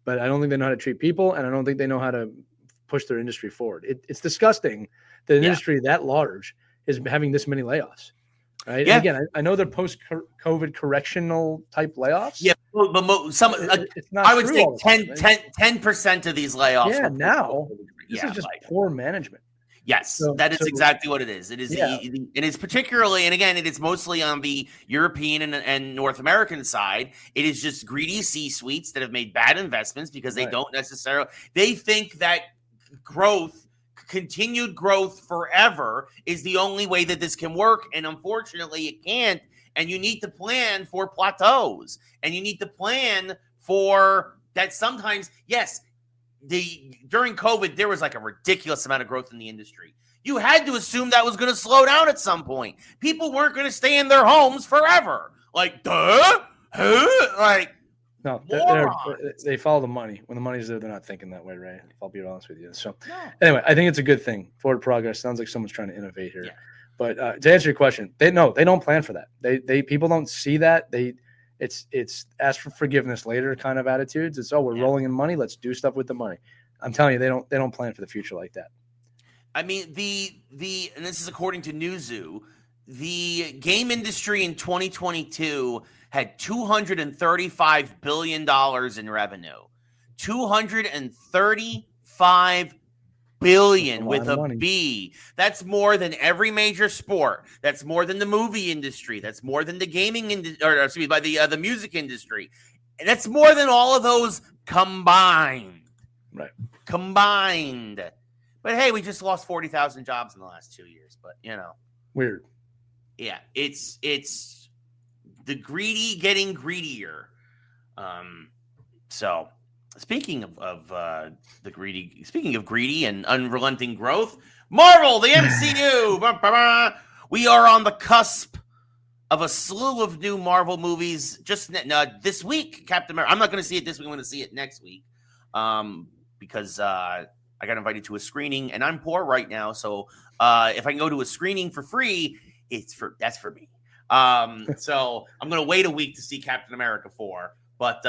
but I don't think they know how to treat people, and I don't think they know how to push their industry forward. It's disgusting that an industry that large is having this many layoffs. Right. Yeah. And again, I know they're post-COVID correctional type layoffs. Yeah, but it's not. I would say 10% of these layoffs. Yeah, now this is just poor management. Yes, that is exactly what it is. It is, it is particularly, and again, it is mostly on the European and North American side. It is just greedy C-suites that have made bad investments because they don't necessarily. They think that continued growth forever is the only way that this can work, and unfortunately, it can't. And you need to plan for plateaus, and you need to plan for that. Sometimes, yes. During COVID, there was like a ridiculous amount of growth in the industry. You had to assume that was going to slow down at some point. People weren't going to stay in their homes forever. Like, like, no, they follow the money. When the money's there, they're not thinking that way, right? I'll be honest with you. So, anyway, I think it's a good thing. Forward progress sounds like someone's trying to innovate here. Yeah. But to answer your question, they don't plan for that. They people don't see that. It's ask for forgiveness later kind of attitudes. It's we're rolling in money. Let's do stuff with the money. I'm telling you, they don't plan for the future like that. I mean, and this is according to Newzoo, the game industry in 2022 had $235 billion in revenue. $235 billion with a B. That's more than every major sport. That's more than the movie industry. That's more than the gaming industry, the music industry. And that's more than all of those combined. combined. But hey, we just lost 40,000 jobs in the last 2 years. But weird. Yeah, it's the greedy getting greedier. So speaking of the greedy, speaking of greedy and unrelenting growth, Marvel, the MCU. We are on the cusp of a slew of new Marvel movies. Just this week, Captain America. I'm not going to see it this week. I'm going to see it next week, because I got invited to a screening, and I'm poor right now. So if I can go to a screening for free, that's for me. So I'm going to wait a week to see Captain America 4. But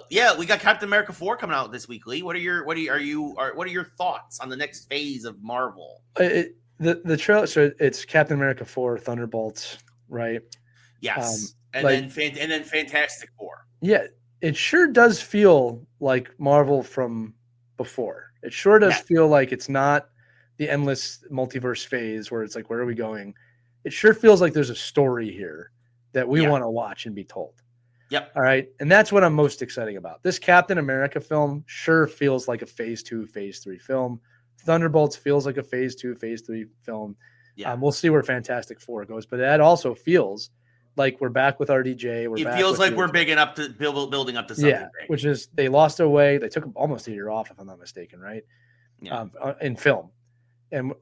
yeah, we got Captain America 4 coming out this week. Lee, what are your thoughts on the next phase of Marvel? The trailer. So it's Captain America 4, Thunderbolts, right? Yes, and then Fantastic Four. Yeah, it sure does feel like Marvel from before. It sure does feel like it's not the endless multiverse phase where it's like, where are we going? It sure feels like there's a story here that we want to watch and be told. Yep. All right. And that's what I'm most excited about. This Captain America film sure feels like a phase 2, phase 3 film. Thunderbolts feels like a phase 2, phase 3 film. Yeah. We'll see where Fantastic Four goes, but that also feels like we're back with RDJ. It feels like we're big enough to building up to something big. Which is they lost their way. They took almost a year off, if I'm not mistaken, right? Yeah. In film. And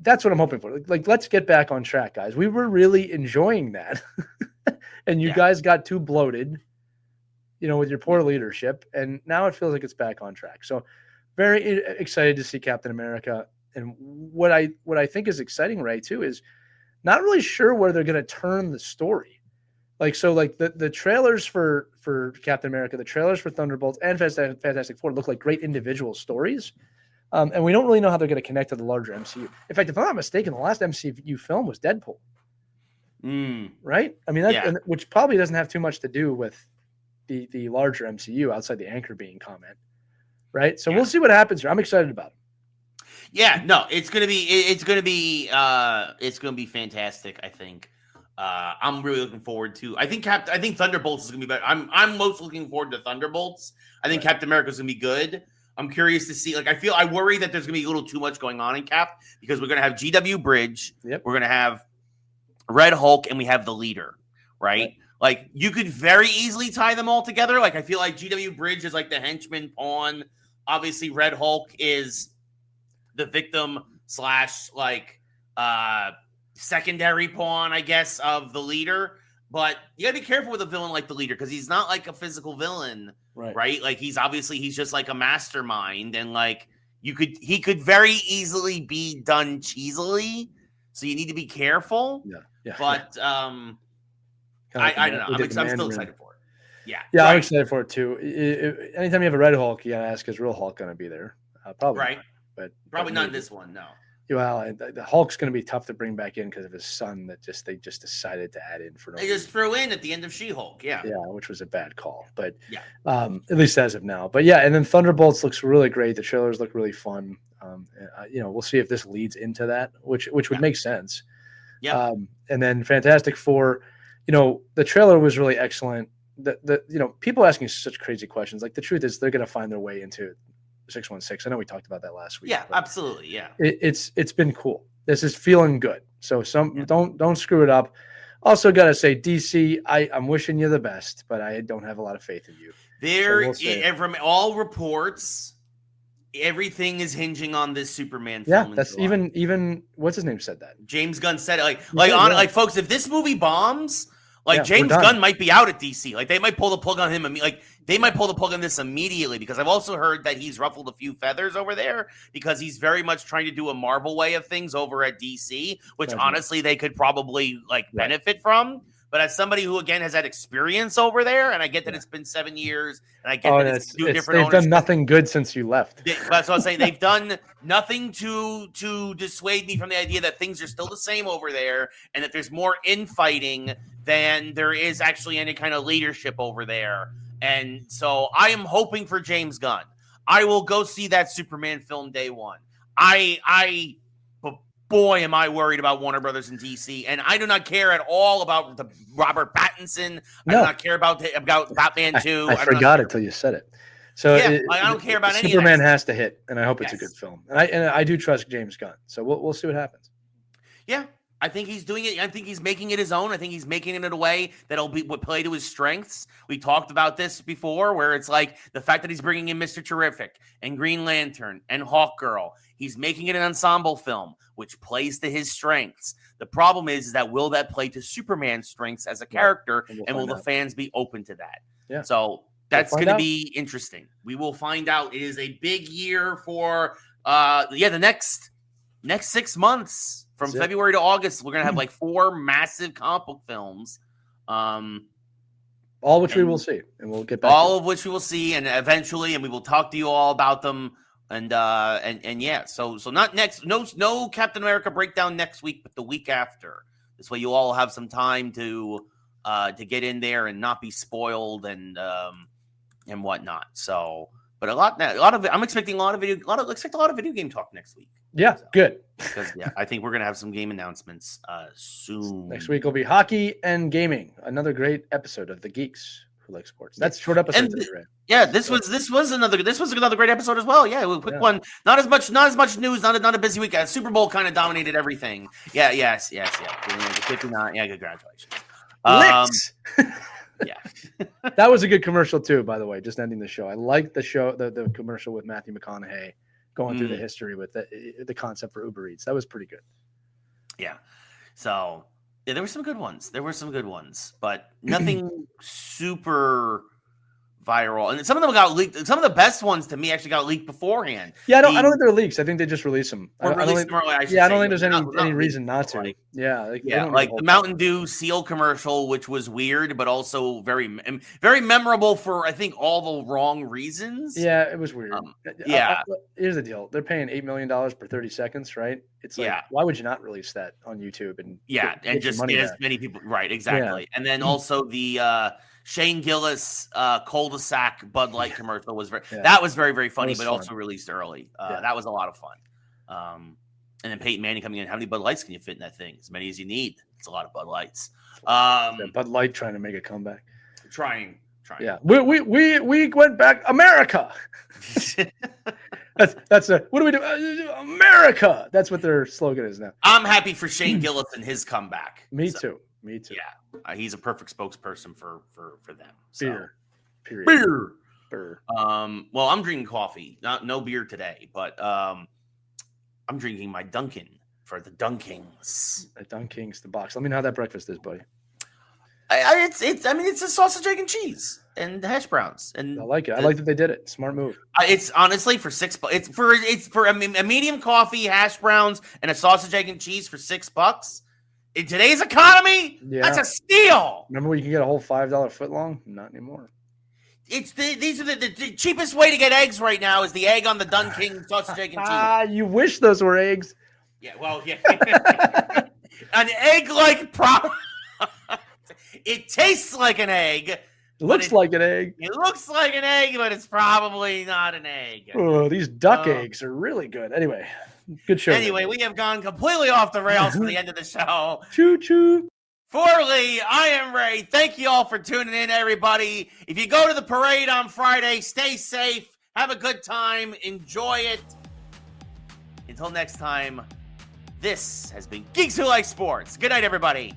that's what I'm hoping for. Like, let's get back on track, guys. We were really enjoying that. And you guys got too bloated, with your poor leadership. And now it feels like it's back on track. So very excited to see Captain America. And what I think is exciting, Ray, too, is not really sure where they're going to turn the story. The trailers for Captain America, the trailers for Thunderbolts and Fantastic Four look like great individual stories. And we don't really know how they're going to connect to the larger MCU. In fact, if I'm not mistaken, the last MCU film was Deadpool. Right? I mean, which probably doesn't have too much to do with the larger MCU outside the anchor being comment. Right? So we'll see what happens here. I'm excited about it. Yeah, no, it's gonna be fantastic. I think. I'm really looking forward to. I think Thunderbolts is gonna be better. I'm most looking forward to Thunderbolts. I think Captain America is gonna be good. I'm curious to see. I worry that there's gonna be a little too much going on in Cap because we're gonna have GW Bridge. Yep. We're gonna have Red Hulk, and we have the leader, right? Like you could very easily tie them all together. Like I feel like GW Bridge is like the henchman pawn. Obviously, Red Hulk is the victim / secondary pawn, I guess, of the leader. But you gotta be careful with a villain like the leader because he's not like a physical villain, right? Like he's just like a mastermind, and like he could very easily be done cheesily. So you need to be careful. Yeah. But I don't know. I'm still excited for it. Yeah. Yeah, I'm excited for it too. Anytime you have a Red Hulk, you gotta ask, is real Hulk gonna be there? Probably. Right. But probably not in this one. No. Well, the Hulk's going to be tough to bring back in because of his son that they just decided to add in for no reason. Just threw in at the end of She-Hulk, yeah, which was a bad call, but at least as of now. But yeah, and then Thunderbolts looks really great. The trailers look really fun. We'll see if this leads into that, which would make sense. Yeah. And then Fantastic Four, the trailer was really excellent. People asking such crazy questions. Like the truth is, they're going to find their way into 616. I know we talked about that last week. Yeah, absolutely. Yeah. It's been cool. This is feeling good. So don't screw it up. Also got to say, DC, I'm wishing you the best, but I don't have a lot of faith in you. From all reports, everything is hinging on this Superman Yeah, film. that's even what's his name said that. James Gunn said it. Like folks, if this movie bombs, James Gunn might be out at DC. Like they might pull the plug on him. They might pull the plug on this immediately because I've also heard that he's ruffled a few feathers over there because he's very much trying to do a Marvel way of things over at DC, which honestly they could probably benefit from. But as somebody who again has had experience over there, and I get that it's been 7 years, and I get that it's two different. They've done nothing good since you left. That's what I'm saying. They've done nothing to dissuade me from the idea that things are still the same over there, and that there's more infighting than there is actually any kind of leadership over there. And so I am hoping for James Gunn. I will go see that Superman film day one. But boy, am I worried about Warner Brothers and DC. And I do not care at all about the Robert Pattinson. I do not care about Batman 2. I forgot it till you said it. So I don't care about any of that. Superman has to hit, and I hope it's a good film. And I do trust James Gunn. So we'll see what happens. Yeah, I think he's doing it. I think he's making it his own. I think he's making it in a way that'll play to his strengths. We talked about this before, where it's like the fact that he's bringing in Mr. Terrific and Green Lantern and Hawkgirl. He's making it an ensemble film, which plays to his strengths. The problem is that will that play to Superman's strengths as a character, and will the fans be open to that? Yeah. So that's going to be interesting. We will find out. It is a big year for the next 6 months. From February to August, we're going to have like 4 massive comic book films. All which we will see, and we'll get back all of which we will see, and eventually, and we will talk to you all about them. And yeah, so not next, no Captain America breakdown next week, but the week after. This way, you all have some time to get in there and not be spoiled and whatnot. So, but a lot of I'm expecting a lot of video game talk next week. Yeah, good. Because I think we're gonna have some game announcements soon. Next week will be hockey and gaming. Another great episode of the Geeks Who Like Sports. That's short episode today, right? Yeah, this was another great episode as well. Yeah, a quick one. Not as much news. Not a busy week. Super Bowl kind of dominated everything. Yeah. Yeah. 59. Yeah, congratulations. Licks. Yeah. That was a good commercial too, by the way. Just ending the show. I liked the show, the commercial with Matthew McConaughey going through the history with the concept for Uber Eats. That was pretty good. Yeah. So yeah, there were some good ones, but nothing super viral. And some of them got leaked. Some of the best ones to me actually got leaked beforehand. Yeah, I don't think they're leaks. I think they just released them. I don't think there's any reason not to. Like the Mountain Dew Seal commercial, which was weird, but also very memorable for I think all the wrong reasons. Yeah, it was weird. Here's the deal: they're paying $8 million per 30 seconds, right? It's like, why would you not release that on YouTube and get just get as many people right? Exactly. Yeah. And then also the Shane Gillis cul-de-sac Bud Light commercial was that was very, very funny, but also released early. That was a lot of fun. And then Peyton Manning coming in. How many Bud Lights can you fit in that thing? As many as you need. It's a lot of Bud Lights. Bud Light trying to make a comeback. Trying. Yeah, we went back America. That's what do we do? America. That's what their slogan is now. I'm happy for Shane Gillis and his comeback. Me too. Yeah, he's a perfect spokesperson for them. So. Beer. Period. Beer. Well, I'm drinking coffee. No beer today, but I'm drinking my Dunkin' for the Dunkings. The Dunkings, the box. Let me know how that breakfast is, buddy. It's a sausage, egg, and cheese and hash browns. And I like it. I like that they did it. Smart move. It's honestly for $6. It's for a medium coffee, hash browns, and a sausage, egg, and cheese for $6. In today's economy, that's a steal. Remember when you can get a whole $5 footlong? Not anymore. These are the cheapest way to get eggs right now is the egg on the Dunkin' sausage, egg, and cheese. You wish those were eggs. Yeah, well, yeah. An egg like it tastes like an egg. It looks like an egg. It looks like an egg, but it's probably not an egg. Oh, these duck eggs are really good. Anyway, good show. Anyway, we have gone completely off the rails for the end of the show. Choo choo. For Lee, I am Ray. Thank you all for tuning in, everybody. If you go to the parade on Friday, stay safe. Have a good time. Enjoy it. Until next time, this has been Geeks Who Like Sports. Good night, everybody.